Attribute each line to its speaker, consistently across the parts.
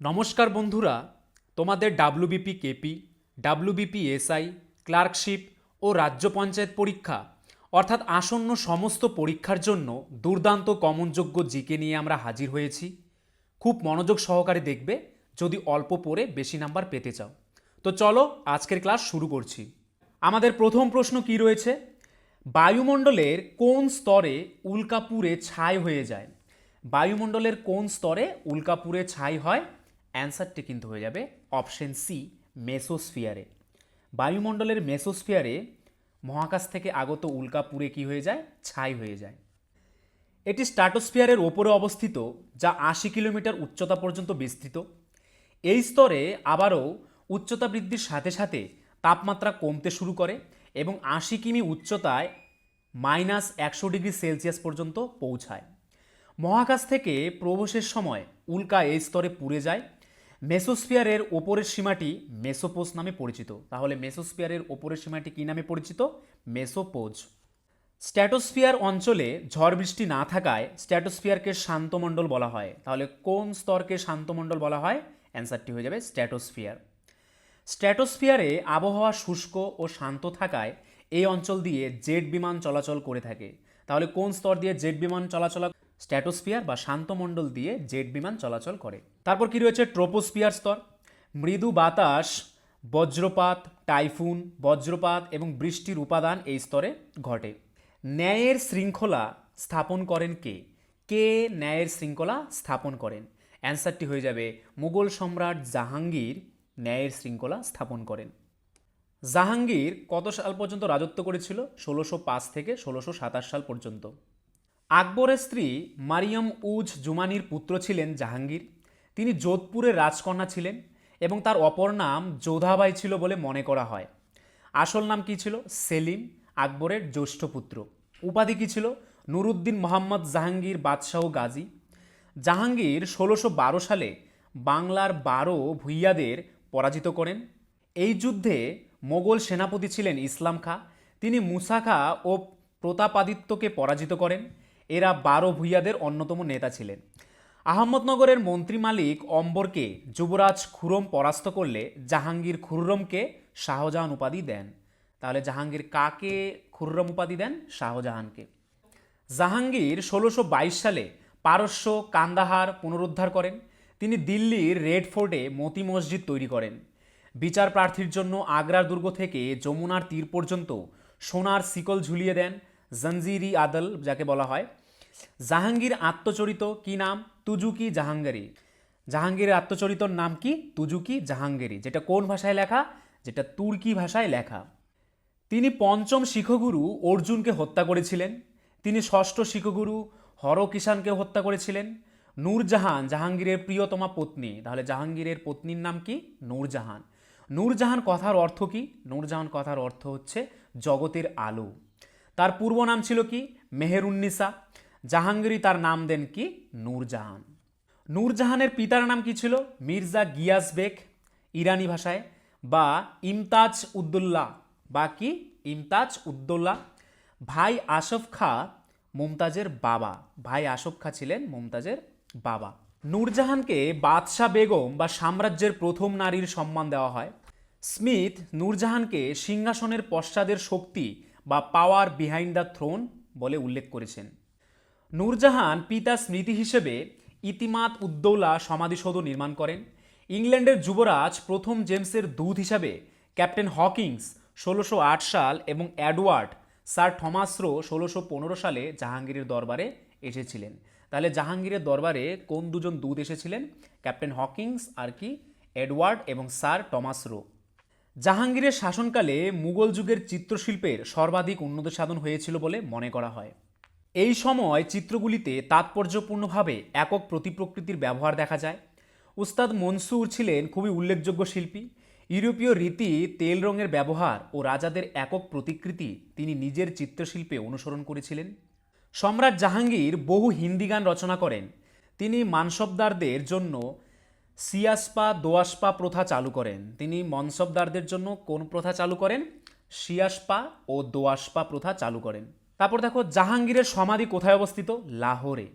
Speaker 1: নমস্কার বন্ধুরা, তোমাদের WBP KP, WBP SI, clerkship ও রাজ্য পঞ্চায়েত পরীক্ষা অর্থাৎ আসন্ন সমস্ত পরীক্ষার জন্য দুর্দান্ত কমনযোগ্য জিকে নিয়ে আমরা হাজির হয়েছি। খুব মনোযোগ সহকারে দেখবে যদি অল্প পড়ে বেশি নাম্বার পেতে চাও। তো চলো আজকের ক্লাস শুরু করছি। আমাদের প্রথম প্রশ্ন কি রয়েছে? বায়ুমণ্ডলের কোন স্তরে উল্কাপুরে ছাই হয়ে যায়? বায়ুমণ্ডলের কোন স্তরে উল্কাপুরে ছাই হয়? অ্যান্সারটি কিন্তু হয়ে যাবে অপশন সি, মেসোস্ফিয়ারে। বায়ুমণ্ডলের মেসোস্ফিয়ারে মহাকাশ থেকে আগত উল্কাপুরে কি হয়ে যায়? ছাই হয়ে যায়। এটি স্ট্র্যাটোস্ফিয়ারের ওপরে অবস্থিত, যা ৮০ কিলোমিটার উচ্চতা পর্যন্ত বিস্তৃত। এই স্তরে আবারও উচ্চতা বৃদ্ধির সাথে সাথে তাপমাত্রা কমতে শুরু করে এবং ৮০ কিমি উচ্চতায় -১০০ ডিগ্রি সেলসিয়াস পর্যন্ত পৌঁছায়। মহাকাশ থেকে প্রবেশের সময় উল্কা এই স্তরে পুড়ে যায়। মেসোস্ফিয়ারের ওপরের সীমাটি মেসোপোজ নামে পরিচিত। তাহলে মেসোস্ফিয়ারের ওপরের সীমাটি কী নামে পরিচিত? মেসোপোজ। স্ট্র্যাটোস্ফিয়ার অঞ্চলে ঝড় বৃষ্টি না থাকায় স্ট্র্যাটোস্ফিয়ারকে শান্তমণ্ডল বলা হয়। তাহলে কোন স্তরকে শান্তমণ্ডল বলা হয়? অ্যান্সারটি হয়ে যাবে স্ট্র্যাটোস্ফিয়ার। স্ট্র্যাটোস্ফিয়ারে আবহাওয়া শুষ্ক ও শান্ত থাকায় এই অঞ্চল দিয়ে জেট বিমান চলাচল করে থাকে। তাহলে কোন স্তর দিয়ে জেট বিমান চলাচল? স্ট্র্যাটোস্ফিয়ার বা শান্তমণ্ডল দিয়ে জেট বিমান চলাচল করে। তারপর কি রয়েছে? ট্রোপোস্ফিয়ার স্তর। মৃদু বাতাস, বজ্রপাত, টাইফুন, বজ্রপাত এবং বৃষ্টির উপাদান এই স্তরে ঘটে। ন্যায়ের শৃঙ্খলা স্থাপন করেন কে? কে ন্যায়ের শৃঙ্খলা স্থাপন করেন? অ্যান্সারটি হয়ে যাবে মুঘল সম্রাট জাহাঙ্গীর ন্যায়ের শৃঙ্খলা স্থাপন করেন। জাহাঙ্গীর কত সাল পর্যন্ত রাজত্ব করেছিল? ১৬০৫ থেকে ১৬২৭ সাল পর্যন্ত। আকবরের স্ত্রী মারিয়ম উজ জুমানির পুত্র ছিলেন জাহাঙ্গীর। তিনি যোধপুরের রাজকন্যা ছিলেন এবং তার অপর নাম যোধাবাই ছিল বলে মনে করা হয়। আসল নাম কি ছিল? সেলিম, আকবরের জ্যৈষ্ঠ পুত্র। উপাধি কি ছিল? নুরুদ্দিন মোহাম্মদ জাহাঙ্গীর বাদশাহ গাজী। জাহাঙ্গীর ১৬১২ সালে বাংলার ১২ ভূঁইয়াদের পরাজিত করেন। এই যুদ্ধে মোগল সেনাপতি ছিলেন ইসলাম খাঁ। তিনি মুসা খাঁ ও প্রতাপাদিত্যকে পরাজিত করেন। এরা ১২ ভূঁইয়াদের অন্যতম নেতা ছিলেন। আহমদনগরের মন্ত্রী মালিক অম্বরকে যুবরাজ খুরম পরাস্ত করলে জাহাঙ্গীর খুররমকে শাহজাহান উপাধি দেন। তাহলে জাহাঙ্গীর কাকে খুররম উপাধি দেন? শাহজাহানকে। জাহাঙ্গীর ১৬২২ সালে পারস্য কান্দাহার পুনরুদ্ধার করেন। তিনি দিল্লির রেড ফোর্টে মতি মসজিদ তৈরি করেন। বিচার প্রার্থীর জন্য আগ্রার দুর্গ থেকে যমুনার তীর পর্যন্ত সোনার শিকল ঝুলিয়ে দেন, জঞ্জিরি আদল যাকে বলা হয়। জাহাঙ্গীর আত্মচরিত কি নাম? তুজুকি জাহাঙ্গীরি। জাহাঙ্গীরের আত্মচরিতর নাম কি? তুজুকি জাহাঙ্গীরি। যেটা কোন ভাষায় লেখা? যেটা তুর্কি ভাষায় লেখা। তিনি পঞ্চম শিখগুরু অর্জুনকে হত্যা করেছিলেন। তিনি ষষ্ঠ শিখগুরু হরকিষাণকে হত্যা করেছিলেন। নূরজাহান জাহাঙ্গীরের প্রিয়তমা পত্নী। তাহলে জাহাঙ্গীরের পত্নীর নাম কি? নূরজাহান। নূরজাহান কথার অর্থ কি? নূরজাহান কথার অর্থ হচ্ছে জগতের আলো। তার পূর্ব নাম ছিল কি? মেহেরুন্নিসা। জাহাঙ্গীর তার নাম দেন কি? নূরজাহান। নূরজাহানের পিতার নাম কি ছিল? মির্জা গিয়াস বেক ইরানি ভাষায়, বা ইমতাজ উদ্দৌলা, বা কি? ইমতাজ উদ্দৌলা। ভাই আসফ খাঁ মুমতাজের বাবা। ভাই আসফ খাঁ ছিলেন মুমতাজের বাবা। নূরজাহানকে বাদশাহ বেগম বা সাম্রাজ্যের প্রথম নারীর সম্মান দেওয়া হয়। স্মিথ নূরজাহানকে সিংহাসনের পশ্চাদের শক্তি বা পাওয়ার বিহাইন্ড দ্য থ্রোন বলে উল্লেখ করেছেন। নূরজাহান পিতা স্মৃতি হিসেবে ইতিমাদ উদ্দৌলা সমাধিসৌধ নির্মাণ করেন। ইংল্যান্ডের যুবরাজ প্রথম জেমসের দূত হিসাবে ক্যাপ্টেন হকিংস ১৬০৮ সাল এবং এডওয়ার্ড স্যার থমাস রো ১৬১৫ সালে জাহাঙ্গীরের দরবারে এসেছিলেন। তাহলে জাহাঙ্গীরের দরবারে কোন দুজন দূত এসেছিলেন? ক্যাপ্টেন হকিংস আর কি? এডওয়ার্ড এবং স্যার টমাস রো। জাহাঙ্গীরের শাসনকালে মুঘল যুগের চিত্রশিল্পের সর্বাধিক উন্নতি সাধন হয়েছিল বলে মনে করা হয়। এই সময় চিত্রগুলিতে তাৎপর্যপূর্ণভাবে একক প্রতিপ্রকৃতির ব্যবহার দেখা যায়। উস্তাদ মনসুর ছিলেন খুবই উল্লেখযোগ্য শিল্পী। ইউরোপীয় রীতি, তেল রঙের ব্যবহার ও রাজাদের একক প্রতিকৃতি তিনি নিজের চিত্রশিল্পে অনুসরণ করেছিলেন। সম্রাট জাহাঙ্গীর বহু হিন্দি গান রচনা করেন। তিনি মানসবদারদের জন্য সিয়াসপা দোয়াসপা প্রথা চালু করেন। তিনি মনসবদারদের জন্য কোন প্রথা চালু করেন? সিয়াসপা ও দোয়াসপা প্রথা চালু করেন। তারপর দেখো জাহাঙ্গীরের সমাধি কোথায় অবস্থিত? লাহোরে।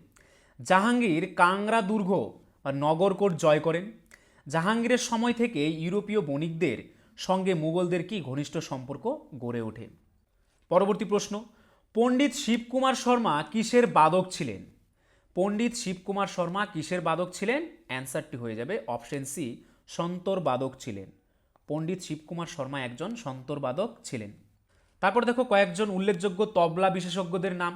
Speaker 1: জাহাঙ্গীর কাংড়া দুর্গ বা নগরকোট জয় করেন। জাহাঙ্গীরের সময় থেকে ইউরোপীয় বণিকদের সঙ্গে মুঘলদের কি ঘনিষ্ঠ সম্পর্ক গড়ে ওঠে? পরবর্তী প্রশ্ন, পণ্ডিত শিবকুমার শর্মা কিসের বাদক ছিলেন? পণ্ডিত শিবকুমার শর্মা কিসের বাদক ছিলেন? অ্যান্সারটি হয়ে যাবে অপশন সি, সন্তর বাদক ছিলেন। পণ্ডিত শিবকুমার শর্মা একজন সন্তর বাদক ছিলেন। তারপর দেখো কয়েকজন উল্লেখযোগ্য তবলা বিশেষজ্ঞদের নাম: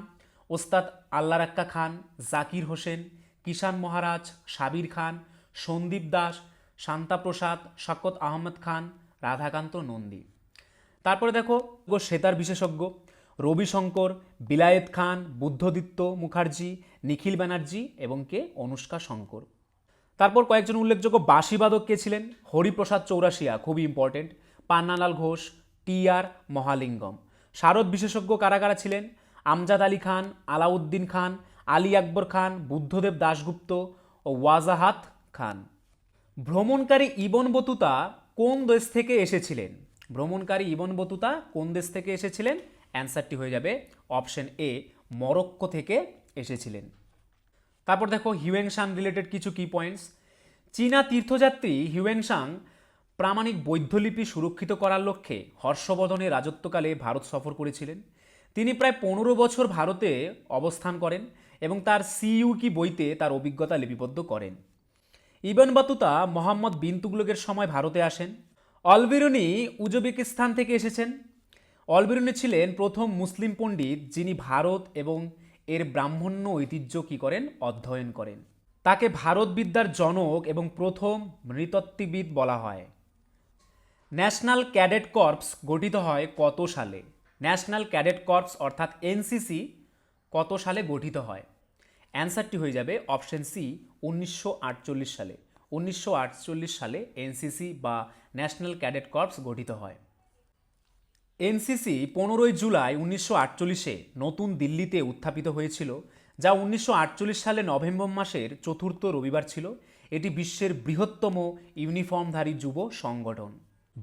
Speaker 1: ওস্তাদ আল্লাহ রাক্কা খান, জাকির হোসেন, কিষান মহারাজ, সাবির খান, সন্দীপ দাস, শান্তাপ্রসাদ, শকত আহমদ খান, রাধাকান্ত নন্দী। তারপরে দেখো সেতার বিশেষজ্ঞ: রবিশঙ্কর, বিলায়েত খান, বুদ্ধদিত্য মুখার্জি, নিখিল ব্যানার্জি এবং কে অনুষ্কা শঙ্কর। তারপর কয়েকজন উল্লেখযোগ্য বাঁশিবাদক কে ছিলেন: হরিপ্রসাদ চৌরাশিয়া, খুবই ইম্পর্টেন্ট, পান্নালাল ঘোষ, টি আর মহালিঙ্গম। শারদ বিশেষজ্ঞ কারা কারা ছিলেন: আমজাদ আলী খান, আলাউদ্দিন খান, আলী আকবর খান, বুদ্ধদেব দাশগুপ্ত ও ওয়াজাহাত খান। ভ্রমণকারী ইবন বতুতা কোন দেশ থেকে এসেছিলেন? ভ্রমণকারী ইবন বতুতা কোন দেশ থেকে এসেছিলেন? অ্যান্সারটি হয়ে যাবে অপশন এ, মরক্কো থেকে এসেছিলেন। তারপর দেখো হিউয়েনসাং রিলেটেড কিছু কি পয়েন্টস। চীনা তীর্থযাত্রী হিউয়েনসাং প্রামাণিক বৌদ্ধলিপি সুরক্ষিত করার লক্ষ্যে হর্ষবর্ধনের রাজত্বকালে ভারত সফর করেছিলেন। তিনি প্রায় 15 বছর ভারতে অবস্থান করেন এবং তার সিইউকি বইতে তার অভিজ্ঞতা লিপিবদ্ধ করেন। ইবন বতুতা মোহাম্মদ বিন তুগলকের সময় ভারতে আসেন। অলবিরুনি উজবেকিস্তান থেকে এসেছেন। অলবিরুনি ছিলেন প্রথম মুসলিম পণ্ডিত যিনি ভারত এবং এর ব্রাহ্মণ্য ঐতিহ্য কি করেন? অধ্যয়ন করেন। তাকে ভারত বিদ্যার জনক এবং প্রথম নৃতত্ত্ববিদ বলা হয়। ন্যাশনাল ক্যাডেট কর্পস গঠিত হয় কত সালে? ন্যাশনাল ক্যাডেট কর্পস অর্থাৎ এনসিসি কত সালে গঠিত হয়? অ্যান্সারটি হয়ে যাবে অপশন সি, 1948 সালে। 1948 সালে এনসিসি বা ন্যাশনাল ক্যাডেট কর্পস গঠিত হয়। এনসিসি 15 জুলাই 1948-এ নতুন দিল্লিতে উত্থাপিত হয়েছিল, যা 1948 সালে নভেম্বর মাসের চতুর্থ রবিবার ছিল। এটি বিশ্বের বৃহত্তম ইউনিফর্মধারী যুব সংগঠন।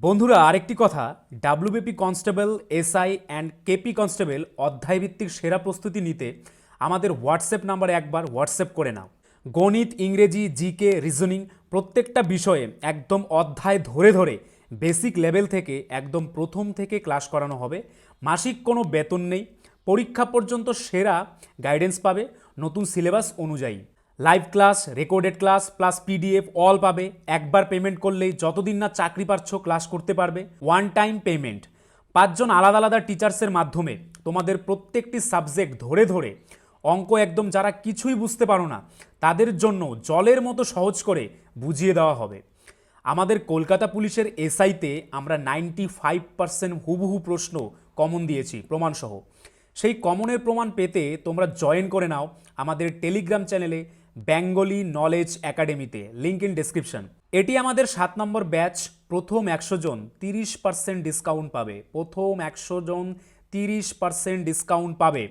Speaker 1: বন্ধুরা, আরেকটি কথা, WBP constable, SI and KP constable অধ্যায়ভিত্তিক সেরা প্রস্তুতি নিতে আমাদের হোয়াটসঅ্যাপ নাম্বারে একবার হোয়াটসঅ্যাপ করে নাও। গণিত, ইংরেজি, জিকে, রিজনিং প্রত্যেকটা বিষয়ে একদম অধ্যায় ধরে ধরে বেসিক লেভেল থেকে একদম প্রথম থেকে ক্লাস করানো হবে। মাসিক কোনো বেতন নেই, পরীক্ষা পর্যন্ত সেরা গাইডেন্স পাবে নতুন সিলেবাস অনুযায়ী। Live class, recorded class plus PDF all পাবে। একবার পেমেন্ট করলেই যতদিন না চাকরি পাচ্ছ ক্লাস করতে পারবে। One time payment. 5 জন আলাদা আলাদা টিচার্সের মাধ্যমে তোমাদের প্রত্যেকটি সাবজেক্ট ধরে ধরে অঙ্ক একদম যারা কিছুই বুঝতে পারো না তাদের জন্য জলের মতো সহজ করে বুঝিয়ে দেওয়া হবে। আমাদের কলকাতা পুলিশের এসআইতে আমরা 95% হুবহু প্রশ্ন কমন দিয়েছি প্রমাণসহ। সেই কমনের প্রমাণ পেতে তোমরা জয়েন করে নাও আমাদের টেলিগ্রাম চ্যানেলে বেঙ্গলি নলেজ একাডেমিতে, লিঙ্ক ইন ডেসক্রিপশন। এটি আমাদের 7 নম্বর ব্যাচ। প্রথম 100 জন 30% ডিসকাউন্ট পাবে। প্রথম 100 জন 30% ডিসকাউন্ট পাবে।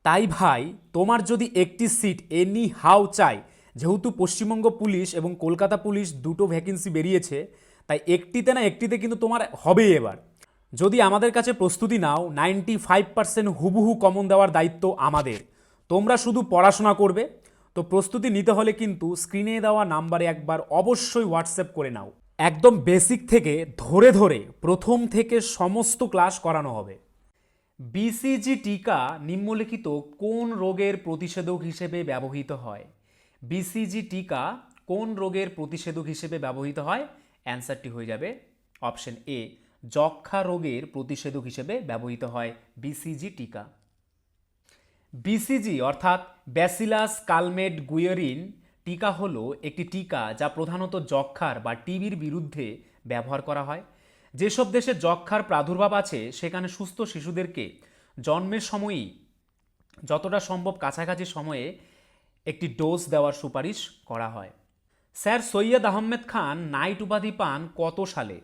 Speaker 1: তাই ভাই, তোমার যদি একটি সিট এনি হাউ চাই, যেহেতু পশ্চিমবঙ্গ পুলিশ এবং কলকাতা পুলিশ দুটো ভ্যাকেন্সি বেরিয়েছে, তাই একটিতে না একটিতে কিন্তু তোমার হবেই এবার। যদি আমাদের কাছে প্রস্তুতি নাও, 95% হুবহু কমন দেওয়ার দায়িত্ব আমাদের। তোমরা শুধু পড়াশোনা করবে। তো প্রস্তুতি নিতে হলে কিন্তু স্ক্রিনে দেওয়া নাম্বারে একবার অবশ্যই হোয়াটসঅ্যাপ করে নাও। একদম বেসিক থেকে ধরে ধরে প্রথম থেকে সমস্ত ক্লাস করানো হবে। বিসিজি টিকা নিম্নলিখিত কোন রোগের প্রতিষেধক হিসেবে ব্যবহৃত হয়? বিসিজি টিকা কোন রোগের প্রতিষেধক হিসেবে ব্যবহৃত হয়? অ্যান্সারটি হয়ে যাবে অপশন এ, যক্ষ্মা রোগের প্রতিষেধক হিসেবে ব্যবহৃত হয় বিসিজি টিকা। বিসিজি অর্থাৎ ব্যাসিলাস কালমেট-গুয়েরিন টিকা হলো একটি টিকা যা প্রধানত যক্ষ্মার বা টিবির বিরুদ্ধে ব্যবহার করা হয়। যেসব দেশে যক্ষ্মার প্রাদুর্ভাব আছে সেখানে সুস্থ শিশুদেরকে জন্মের সময়ই যতটা সম্ভব কাছাকাছি সময়ে একটি ডোজ দেওয়ার সুপারিশ করা হয়। স্যার সৈয়দ আহমেদ খান নাইট উপাধি পান কত সালে?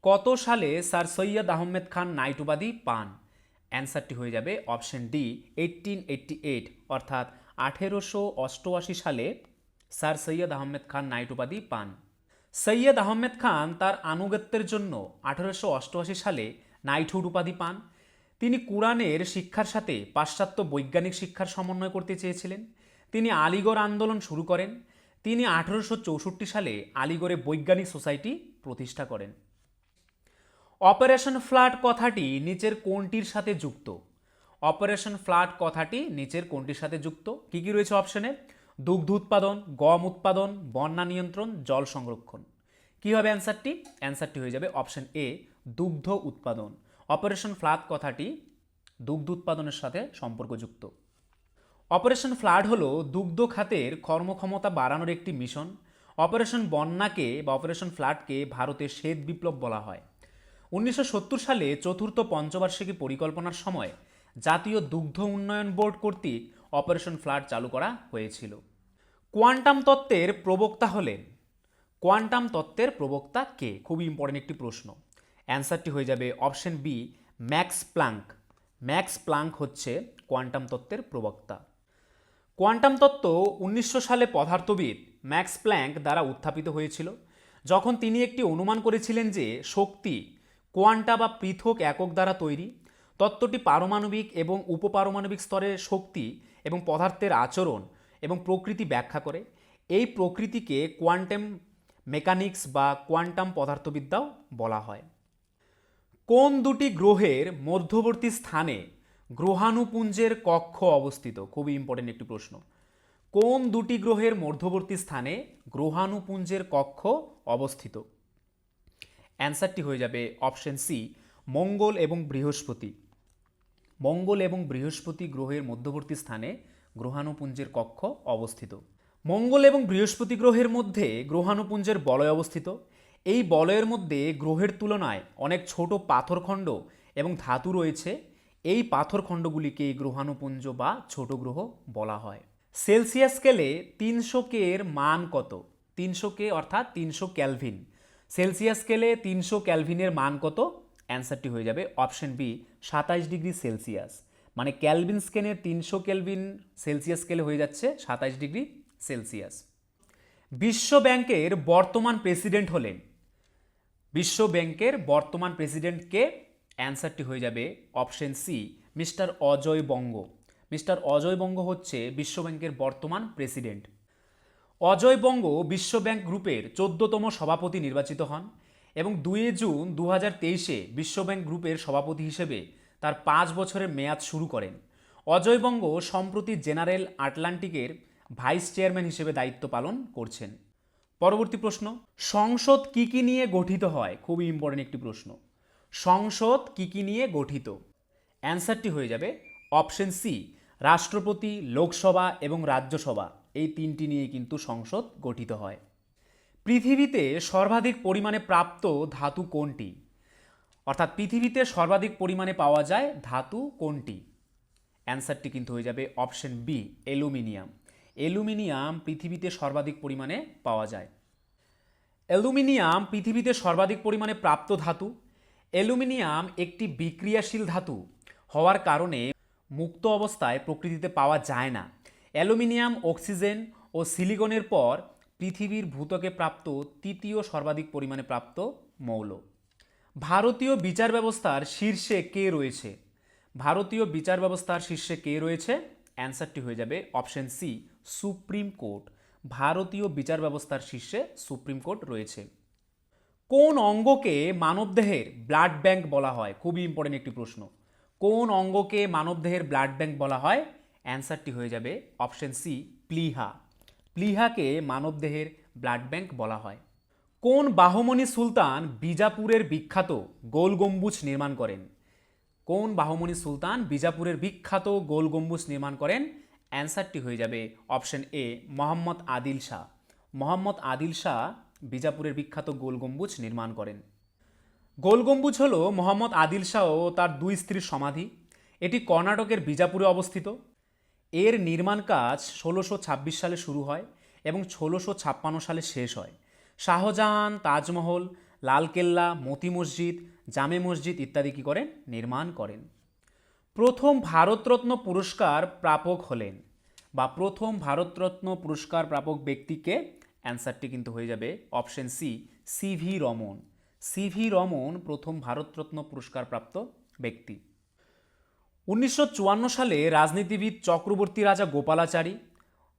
Speaker 1: কত সালে স্যার সৈয়দ আহমেদ খান নাইট উপাধি পান? অ্যান্সারটি হয়ে যাবে অপশন ডি, 1888 অর্থাৎ 1888 সালে স্যার সৈয়দ আহমেদ খান নাইট উপাধি পান। সৈয়দ আহমেদ খান তার আনুগত্যের জন্য 1888 সালে নাইটহুড উপাধি পান। তিনি কুরআনের শিক্ষার সাথে পাশ্চাত্য বৈজ্ঞানিক শিক্ষার সমন্বয় করতে চেয়েছিলেন। তিনি আলিগড় আন্দোলন শুরু করেন। তিনি 1864 সালে আলিগড়ে বৈজ্ঞানিক সোসাইটি প্রতিষ্ঠা করেন। অপারেশন ফ্লাড কথাটি নিচের কোনটির সাথে যুক্ত? অপারেশন ফ্লাড কথাটি নিচের কোনটির সাথে যুক্ত? কি কি রয়েছে অপশনে? দুগ্ধ উৎপাদন, গম উৎপাদন, বন্যা নিয়ন্ত্রণ, জল সংরক্ষণ। কি হবে অ্যান্সারটি? অ্যান্সারটি হয়ে যাবে অপশন এ, দুগ্ধ উৎপাদন। অপারেশন ফ্লাড কথাটি দুগ্ধ উৎপাদনের সাথে সম্পর্কযুক্ত। অপারেশন ফ্লাড হলো দুগ্ধ খাতের কর্মক্ষমতা বাড়ানোর একটি মিশন। অপারেশন বন্যাকে বা অপারেশন ফ্লাডকে ভারতের শ্বেত বিপ্লব বলা হয়। 1970 সালে চতুর্থ পঞ্চবার্ষিকী পরিকল্পনার সময় জাতীয় দুগ্ধ উন্নয়ন বোর্ড কর্তৃক অপারেশন ফ্লাড চালু করা হয়েছিল। কোয়ান্টাম তত্ত্বের প্রবক্তা হলেন? কোয়ান্টাম তত্ত্বের প্রবক্তা কে? খুবই ইম্পর্টেন্ট একটি প্রশ্ন। অ্যান্সারটি হয়ে যাবে option B, Max Planck. Max Planck হচ্ছে কোয়ান্টাম তত্ত্বের প্রবক্তা। কোয়ান্টাম তত্ত্ব 1900 সালে পদার্থবিদ ম্যাক্স প্ল্যাঙ্ক দ্বারা উত্থাপিত হয়েছিল, যখন তিনি একটি অনুমান করেছিলেন যে শক্তি কোয়ান্টা বা পৃথক একক দ্বারা তৈরি। তত্ত্বটি পারমাণবিক এবং উপপারমাণবিক স্তরের শক্তি এবং পদার্থের আচরণ এবং প্রকৃতি ব্যাখ্যা করে। এই প্রকৃতিকে কোয়ান্টাম মেকানিক্স বা কোয়ান্টাম পদার্থবিদ্যাও বলা হয়। কোন দুটি গ্রহের মধ্যবর্তী স্থানে গ্রহাণুপুঞ্জের কক্ষ অবস্থিত? খুবই ইম্পর্টেন্ট একটি প্রশ্ন। কোন দুটি গ্রহের মধ্যবর্তী স্থানে গ্রহাণুপুঞ্জের কক্ষ অবস্থিত? অ্যান্সারটি হয়ে যাবে অপশন সি, মঙ্গল এবং বৃহস্পতি। মঙ্গল এবং বৃহস্পতি গ্রহের মধ্যবর্তী স্থানে গ্রহাণুপুঞ্জের কক্ষ অবস্থিত। মঙ্গল এবং বৃহস্পতি গ্রহের মধ্যে গ্রহাণুপুঞ্জের বলয় অবস্থিত। এই বলয়ের মধ্যে গ্রহের তুলনায় অনেক ছোট পাথরখণ্ড এবং ধাতু রয়েছে। এই পাথরখণ্ডগুলিকে গ্রহাণুপুঞ্জ বা ছোট গ্রহ বলা হয়। সেলসিয়াস স্কেলে 300 কে এর মান কত? 300 কে অর্থাৎ 300 ক্যালভিন। সেলসিয়াস স্কেলে 300 ক্যালভিনের মান কত? অ্যান্সারটি হয়ে যাবে অপশন বি, 27 ডিগ্রি সেলসিয়াস। মানে ক্যালভিন স্কেলে 300 ক্যালভিন সেলসিয়াস স্কেলে হয়ে যাচ্ছে 27 ডিগ্রি সেলসিয়াস। বিশ্ব ব্যাংকের বর্তমান প্রেসিডেন্ট হলেন? বিশ্ব ব্যাংকের বর্তমান প্রেসিডেন্ট কে? অ্যান্সারটি হয়ে যাবে অপশন সি, মিস্টার অজয় বঙ্গ। মিস্টার অজয় বঙ্গ হচ্ছে বিশ্ব ব্যাংকের বর্তমান প্রেসিডেন্ট। অজয় বঙ্গ বিশ্ব ব্যাংক গ্রুপের 14তম সভাপতি নির্বাচিত হন এবং 2 জুন 2023-এ বিশ্ব ব্যাংক গ্রুপের সভাপতি হিসেবে তার 5 বছরের মেয়াদ শুরু করেন। অজয় বঙ্গ সম্প্রতি জেনারেল আটলান্টিকের ভাইস চেয়ারম্যান হিসেবে দায়িত্ব পালন করছেন। পরবর্তী প্রশ্ন, সংসদ কি কি নিয়ে গঠিত হয়? খুবই ইম্পর্টেন্ট একটি প্রশ্ন। সংসদ কি কি নিয়ে গঠিত? অ্যান্সারটি হয়ে যাবে অপশন সি, রাষ্ট্রপতি, লোকসভা এবং রাজ্যসভা, এই তিনটি নিয়ে কিন্তু সংসদ গঠিত হয়। পৃথিবীতে সর্বাধিক পরিমাণে প্রাপ্ত ধাতু কোনটি? অর্থাৎ পৃথিবীতে সর্বাধিক পরিমাণে পাওয়া যায় ধাতু কোনটি? অ্যান্সারটি কিন্তু হয়ে যাবে অপশন বি, অ্যালুমিনিয়াম। অ্যালুমিনিয়াম পৃথিবীতে সর্বাধিক পরিমাণে পাওয়া যায়। অ্যালুমিনিয়াম পৃথিবীতে সর্বাধিক পরিমাণে প্রাপ্ত ধাতু। অ্যালুমিনিয়াম একটি বিক্রিয়াশীল ধাতু হওয়ার কারণে মুক্ত অবস্থায় প্রকৃতিতে পাওয়া যায় না। অ্যালুমিনিয়াম অক্সিজেন ও সিলিকনের পর পৃথিবীর ভূত্বকে প্রাপ্ত তৃতীয় সর্বাধিক পরিমাণে প্রাপ্ত মৌল। ভারতীয় বিচার ব্যবস্থার শীর্ষে কে রয়েছে? ভারতীয় বিচার ব্যবস্থার শীর্ষে কে রয়েছে? অ্যান্সারটি হয়ে যাবে অপশন সি, সুপ্রিম কোর্ট। ভারতীয় বিচার ব্যবস্থার শীর্ষে সুপ্রিম কোর্ট রয়েছে। কোন অঙ্গকে মানবদেহের ব্লাড ব্যাংক বলা হয়? খুবই ইম্পর্টেন্ট একটি প্রশ্ন। কোন অঙ্গকে মানবদেহের ব্লাড ব্যাংক বলা হয়? অ্যান্সারটি হয়ে যাবে অপশন সি, প্লীহা। প্লীহাকে মানবদেহের ব্লাড ব্যাংক বলা হয়। কোন বাহমনি সুলতান বিজাপুরের বিখ্যাত গোল গম্বুজ নির্মাণ করেন? কোন বাহমনি সুলতান বিজাপুরের বিখ্যাত গোল গম্বুজ নির্মাণ করেন? অ্যান্সারটি হয়ে যাবে অপশন এ, মোহাম্মদ আদিল শাহ। মোহাম্মদ আদিল শাহ বিজাপুরের বিখ্যাত গোল গম্বুজ নির্মাণ করেন। গোল গম্বুজ হল মোহাম্মদ আদিল শাহ ও তার 2 স্ত্রীর সমাধি। এটি কর্ণাটকের বিজাপুরে অবস্থিত। এর নির্মাণ কাজ 1626 সালে শুরু হয় এবং 1656 সালে শেষ হয়। শাহজাহান তাজমহল, লালকেল্লা, মতি মসজিদ, জামে মসজিদ ইত্যাদি কী করেন? নির্মাণ করেন। প্রথম ভারতরত্ন পুরস্কার প্রাপক হলেন বা প্রথম ভারতরত্ন পুরস্কার প্রাপক ব্যক্তিকে? অ্যান্সারটি কিন্তু হয়ে যাবে অপশন সি, সিভি রমন। সিভি রমন প্রথম ভারতরত্ন পুরস্কার প্রাপ্ত ব্যক্তি। 1954 সালে রাজনীতিবিদ চক্রবর্তী রাজা গোপালাচারী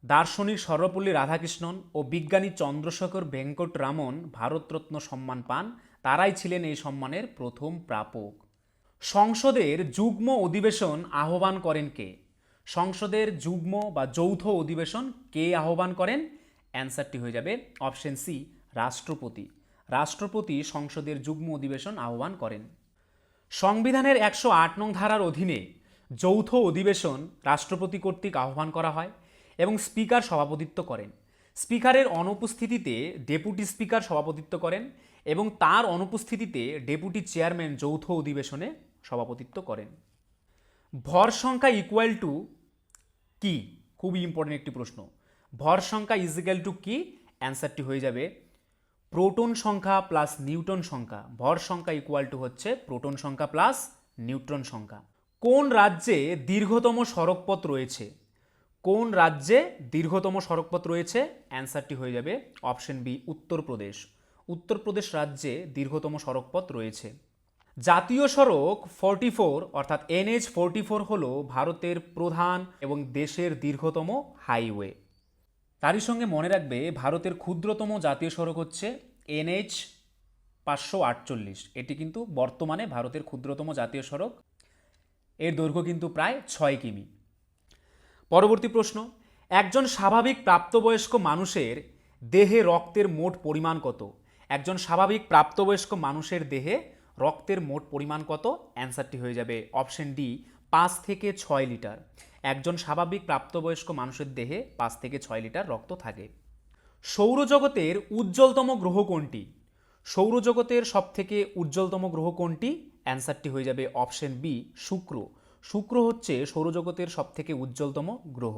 Speaker 1: দার্শনিক সর্বপল্লী রাধাকৃষ্ণন ও বিজ্ঞানী চন্দ্রশেখর ভেঙ্কটরামন ভারতরত্ন সম্মান পান। তারাই ছিলেন এই সম্মানের প্রথম প্রাপক। সংসদের যুগ্ম অধিবেশন আহ্বান করেন কে? সংসদের যুগ্ম বা যৌথ অধিবেশন কে আহ্বান করেন? অ্যান্সারটি হয়ে যাবে অপশন সি, রাষ্ট্রপতি। রাষ্ট্রপতি সংসদের যুগ্ম অধিবেশন আহ্বান করেন। সংবিধানের 108 নং ধারার অধীনে যৌথ অধিবেশন রাষ্ট্রপতি কর্তৃক আহ্বান করা হয় এবং স্পিকার সভাপতিত্ব করেন। স্পিকারের অনুপস্থিতিতে ডেপুটি স্পিকার সভাপতিত্ব করেন এবং তার অনুপস্থিতিতে ডেপুটি চেয়ারম্যান যৌথ অধিবেশনে সভাপতিত্ব করেন। ভর সংখ্যা ইকুয়াল টু কি? খুবই ইম্পর্টেন্ট একটি প্রশ্ন। ভর সংখ্যা ইজ ইকুয়াল টু কি? অ্যান্সারটি হয়ে যাবে প্রোটন সংখ্যা প্লাস নিউটন সংখ্যা। ভর সংখ্যা ইকুয়াল টু হচ্ছে প্রোটন সংখ্যা প্লাস নিউট্রন সংখ্যা। কোন রাজ্যে দীর্ঘতম সড়কপথ রয়েছে? কোন রাজ্যে দীর্ঘতম সড়কপথ রয়েছে? অ্যান্সারটি হয়ে যাবে অপশন বি, উত্তরপ্রদেশ। উত্তরপ্রদেশ রাজ্যে দীর্ঘতম সড়কপথ রয়েছে। জাতীয় সড়ক 44 অর্থাৎ NH 44 হল ভারতের প্রধান এবং দেশের দীর্ঘতম হাইওয়ে। তারই সঙ্গে মনে রাখবে ভারতের ক্ষুদ্রতম জাতীয় সড়ক হচ্ছে NH 548। এটি কিন্তু বর্তমানে ভারতের ক্ষুদ্রতম জাতীয় সড়ক। এর দৈর্ঘ্য কিন্তু প্রায় 6 কিমি। পরবর্তী প্রশ্ন, একজন স্বাভাবিক প্রাপ্তবয়স্ক মানুষের দেহে রক্তের মোট পরিমাণ কত? একজন স্বাভাবিক প্রাপ্তবয়স্ক মানুষের দেহে রক্তের মোট পরিমাণ কত? অ্যান্সারটি হয়ে যাবে অপশন ডি, 5 থেকে 6 লিটার। একজন স্বাভাবিক প্রাপ্তবয়স্ক মানুষের দেহে 5 থেকে 6 লিটার রক্ত থাকে। সৌরজগতের উজ্জ্বলতম গ্রহ কোনটি? সৌরজগতের সবথেকে উজ্জ্বলতম গ্রহ কোনটি? অ্যান্সারটি হয়ে যাবে অপশন বি, শুক্র। শুক্র হচ্ছে সৌরজগতের সবথেকে উজ্জ্বলতম গ্রহ।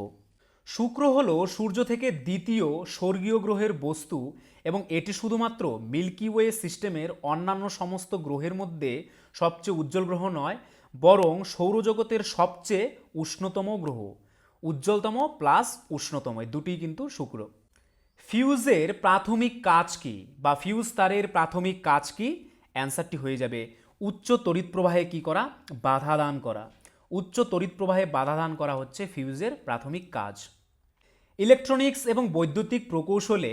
Speaker 1: শুক্র হল সূর্য থেকে দ্বিতীয় স্বর্গীয় গ্রহের বস্তু এবং এটি শুধুমাত্র মিল্কি ওয়ে সিস্টেমের অন্যান্য সমস্ত গ্রহের মধ্যে সবচেয়ে উজ্জ্বল গ্রহ নয়, বরং সৌরজগতের সবচেয়ে উষ্ণতম গ্রহ। উজ্জ্বলতম প্লাস উষ্ণতম, এই দুটিই কিন্তু শুক্র। ফিউজের প্রাথমিক কাজ কি বা ফিউজ তারের প্রাথমিক কাজ কি? অ্যান্সারটি হয়ে যাবে উচ্চ তড়িৎ প্রবাহে কি করা? বাধা দান করা। উচ্চ তড়িৎ প্রবাহে বাধা দান করা হচ্ছে ফিউজের প্রাথমিক কাজ। ইলেকট্রনিক্স এবং বৈদ্যুতিক প্রকৌশলে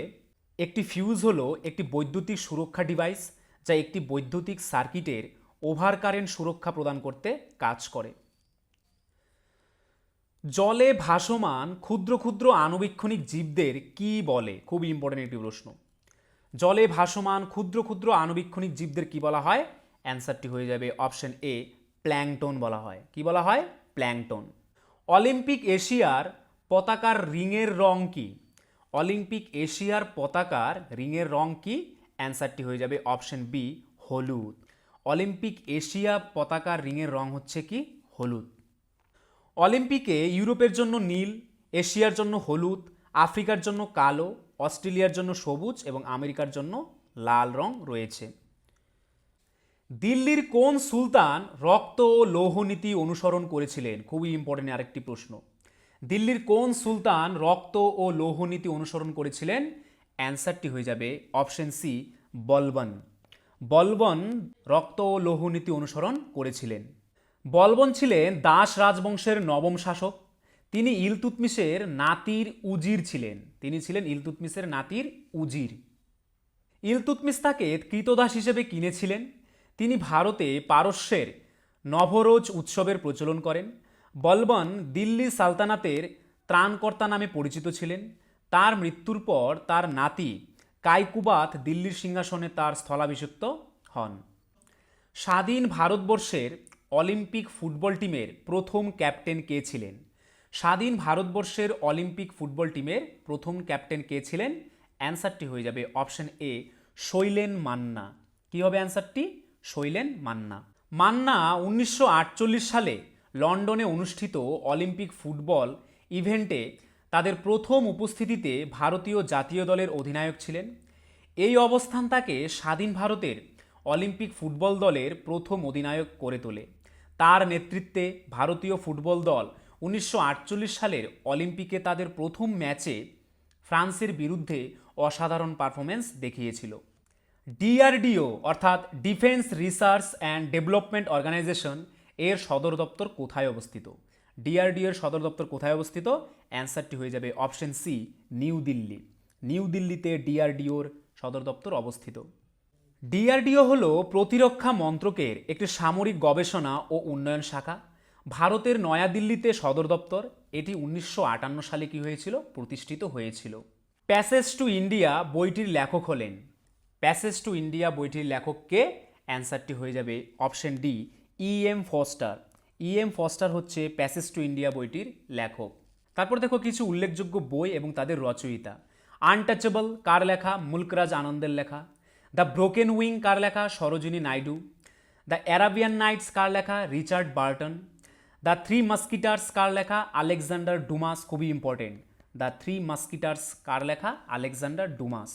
Speaker 1: একটি ফিউজ হলো একটি বৈদ্যুতিক সুরক্ষা ডিভাইস যা একটি বৈদ্যুতিক সার্কিটের ওভার কারেন্ট সুরক্ষা প্রদান করতে কাজ করে। জলে ভাসমান ক্ষুদ্র ক্ষুদ্র আণুবীক্ষণিক জীবদের কি বলে? খুবই ইম্পর্টেন্ট একটি প্রশ্ন। জলে ভাসমান ক্ষুদ্র ক্ষুদ্র আণুবীক্ষণিক জীবদের কি বলা হয়? অ্যান্সারটি হয়ে যাবে অপশন এ, প্ল্যাংটন বলা হয়। কি বলা হয়? প্ল্যাংটন। অলিম্পিক এশিয়ার পতাকার রিংয়ের রং কি? অলিম্পিক এশিয়ার পতাকার রিংয়ের রং কি? অ্যান্সারটি হয়ে যাবে অপশন বি, হলুদ। অলিম্পিক এশিয়া পতাকার রিংয়ের রং হচ্ছে কি? হলুদ। অলিম্পিকে ইউরোপের জন্য নীল, এশিয়ার জন্য হলুদ, আফ্রিকার জন্য কালো, অস্ট্রেলিয়ার জন্য সবুজ এবং আমেরিকার জন্য লাল রং রয়েছে। দিল্লির কোন সুলতান রক্ত ও লৌহ নীতি অনুসরণ করেছিলেন? খুবই ইম্পর্টেন্ট আরেকটি প্রশ্ন। দিল্লির কোন সুলতান রক্ত ও লৌহ নীতি অনুসরণ করেছিলেন? অ্যান্সারটি হয়ে যাবে অপশন সি, বলবন। বলবন রক্ত ও লৌহ নীতি অনুসরণ করেছিলেন। বলবন ছিলেন দাস রাজবংশের নবম শাসক। তিনি ইলতুৎমিশের নাতির উজির ছিলেন। তিনি ছিলেন ইলতুৎমিশের নাতির উজির। ইলতুৎমিশ তাকে কৃতদাস হিসেবে কিনেছিলেন। তিনি ভারতে পারস্যের নভরোজ উৎসবের প্রচলন করেন। বলবন দিল্লি সালতানাতের ত্রাণকর্তা নামে পরিচিত ছিলেন। তার মৃত্যুর পর তার নাতি কাইকুবাত দিল্লির সিংহাসনে তার স্থলাভিষিক্ত হন। স্বাধীন ভারতবর্ষের অলিম্পিক ফুটবল টিমের প্রথম ক্যাপ্টেন কে ছিলেন? স্বাধীন ভারতবর্ষের অলিম্পিক ফুটবল টিমের প্রথম ক্যাপ্টেন কে ছিলেন? অ্যান্সারটি হয়ে যাবে অপশন এ, শৈলেন মান্না। কি হবে অ্যান্সারটি? শৈলেন মান্না। মান্না 1948 সালে লন্ডনে অনুষ্ঠিত অলিম্পিক ফুটবল ইভেন্টে তাদের প্রথম উপস্থিতিতে ভারতীয় জাতীয় দলের অধিনায়ক ছিলেন। এই অবস্থান তাকে স্বাধীন ভারতের অলিম্পিক ফুটবল দলের প্রথম অধিনায়ক করে তোলে। তার নেতৃত্বে ভারতীয় ফুটবল দল 1948 সালের অলিম্পিকে তাদের প্রথম ম্যাচে ফ্রান্সের বিরুদ্ধে অসাধারণ পারফরমেন্স দেখিয়েছিল। ডিআরডিও অর্থাৎ defence research and development organisation এর সদর দপ্তর কোথায় অবস্থিত? ডিআরডিও এর সদর দপ্তর কোথায় অবস্থিত? অ্যান্সারটি হয়ে যাবে option C, New Delhi. New দিল্লিতে ডিআরডিওর সদর দপ্তর অবস্থিত। ডিআরডিও হল প্রতিরক্ষা মন্ত্রকের একটি সামরিক গবেষণা ও উন্নয়ন শাখা। ভারতের নয়াদিল্লিতে সদর দপ্তর। এটি 1958 সালে কি হয়েছিল? প্রতিষ্ঠিত হয়েছিল। প্যাসেজ টু ইন্ডিয়া বইটির লেখক হলেন, প্যাসেজ টু ইন্ডিয়া বইটির লেখক কে? অ্যান্সারটি হয়ে যাবে option D, E.M. Forster. E.M. Forster হচ্ছে প্যাসেজ টু ইন্ডিয়া বইটির লেখক। তারপর দেখো কিছু উল্লেখযোগ্য বই এবং তাদের রচয়িতা। আনটাচেবল কার লেখা? মুলকরাজ আনন্দের লেখা। দ্য ব্রোকেন উইং কার লেখা? Sarojini Naidu. The Arabian Nights কার লেখা? Richard Burton. The three musketeers কার লেখা? আলেকজান্ডার ডুমাস, খুবই ইম্পর্টেন্ট। দ্য থ্রি মাস্কিটার্স কার লেখা? Alexander Dumas.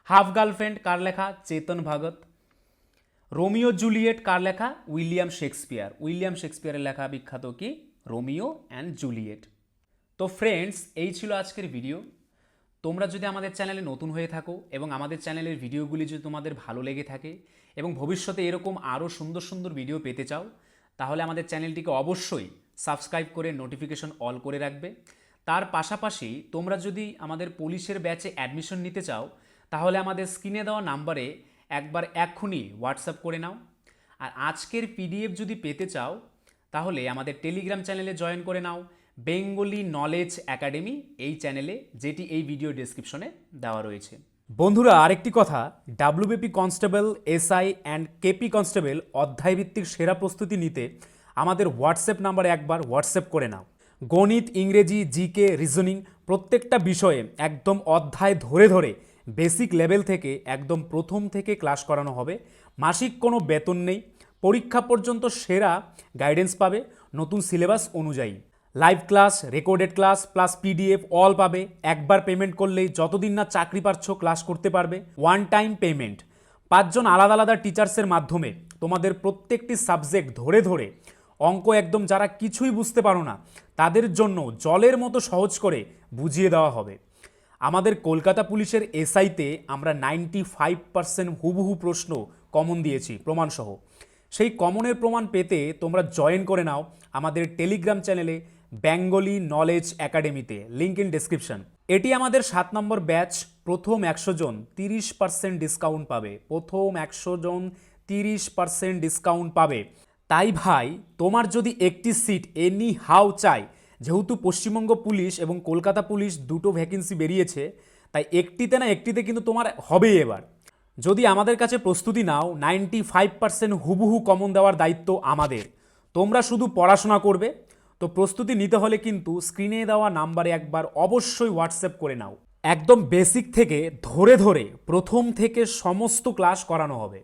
Speaker 1: হাফ গার্লফ্রেন্ড কার লেখা? চেতন ভগত। রোমিও জুলিয়েট কার লেখা? William Shakespeare. উইলিয়াম শেক্সপিয়ারের লেখা বিখ্যাত কি? Romeo and Juliet. তো ফ্রেন্ডস, এই ছিল আজকের ভিডিও। তোমরা যদি আমাদের চ্যানেলে নতুন হয়ে থাকো এবং আমাদের চ্যানেলের ভিডিওগুলি যদি তোমাদের ভালো লেগে থাকে এবং ভবিষ্যতে এরকম আরও সুন্দর সুন্দর ভিডিও পেতে চাও, তাহলে আমাদের চ্যানেলটিকে অবশ্যই সাবস্ক্রাইব করে নোটিফিকেশন অল করে রাখবে। তার পাশাপাশি তোমরা যদি আমাদের পুলিশের ব্যাচে অ্যাডমিশন নিতে চাও, তাহলে আমাদের স্ক্রিনে দেওয়া নাম্বারে একবার এক্ষুনি হোয়াটসঅ্যাপ করে নাও। আর আজকের পিডিএফ যদি পেতে চাও, তাহলে আমাদের টেলিগ্রাম চ্যানেলে জয়েন করে নাও, বেঙ্গলি নলেজ একাডেমি এই চ্যানেলে, যেটি এই ভিডিও ডেসক্রিপশনে দেওয়া রয়েছে। বন্ধুরা, আরেকটি কথা, WBP constable, SI and KP constable অধ্যায়ভিত্তিক সেরা প্রস্তুতি নিতে আমাদের হোয়াটসঅ্যাপ নাম্বারে একবার হোয়াটসঅ্যাপ করে নাও। গণিত, ইংরেজি, জিকে, রিজনিং প্রত্যেকটা বিষয়ে একদম অধ্যায় ধরে ধরে বেসিক লেভেল থেকে একদম প্রথম থেকে ক্লাস করানো হবে। মাসিক কোনো বেতন নেই, পরীক্ষা পর্যন্ত সেরা গাইডেন্স পাবে নতুন সিলেবাস অনুযায়ী। Live class, recorded class plus PDF all পাবে। একবার পেমেন্ট করলেই যতদিন না চাকরি পাচ্ছ ক্লাস করতে পারবে। One time payment. 5 জন আলাদা আলাদা টিচার্সের মাধ্যমে তোমাদের প্রত্যেকটি সাবজেক্ট ধরে ধরে অঙ্ক একদম যারা কিছুই বুঝতে পারো না তাদের জন্য জলের মতো সহজ করে বুঝিয়ে দেওয়া হবে। আমাদের কলকাতা পুলিশের এসআইতে আমরা 95% হুবহু প্রশ্ন কমন দিয়েছি প্রমাণসহ। সেই কমনের প্রমাণ পেতে তোমরা জয়েন করে নাও আমাদের টেলিগ্রাম চ্যানেলে বেঙ্গলি নলেজ একাডেমিতে, লিঙ্ক ইন ডেসক্রিপশন। এটি আমাদের 7 নম্বর ব্যাচ। প্রথম 100 জন 30% ডিসকাউন্ট পাবে। প্রথম 100 জন 30% ডিসকাউন্ট পাবে। তাই ভাই, তোমার যদি একটি সিট এনি হাউ চাই, যেহেতু পশ্চিমবঙ্গ পুলিশ এবং কলকাতা পুলিশ দুটো ভ্যাকেন্সি বেরিয়েছে, তাই একটিতে না একটিতে কিন্তু তোমার হবেই এবার। যদি আমাদের কাছে প্রস্তুতি নাও, 95% হুবহু কমন দেওয়ার দায়িত্ব আমাদের। তোমরা শুধু পড়াশোনা করবে। তো প্রস্তুতি নিতে হলে কিন্তু স্ক্রিনে দেওয়া নাম্বারে একবার অবশ্যই হোয়াটসঅ্যাপ করে নাও। একদম বেসিক থেকে ধরে ধরে প্রথম থেকে সমস্ত ক্লাস করানো হবে।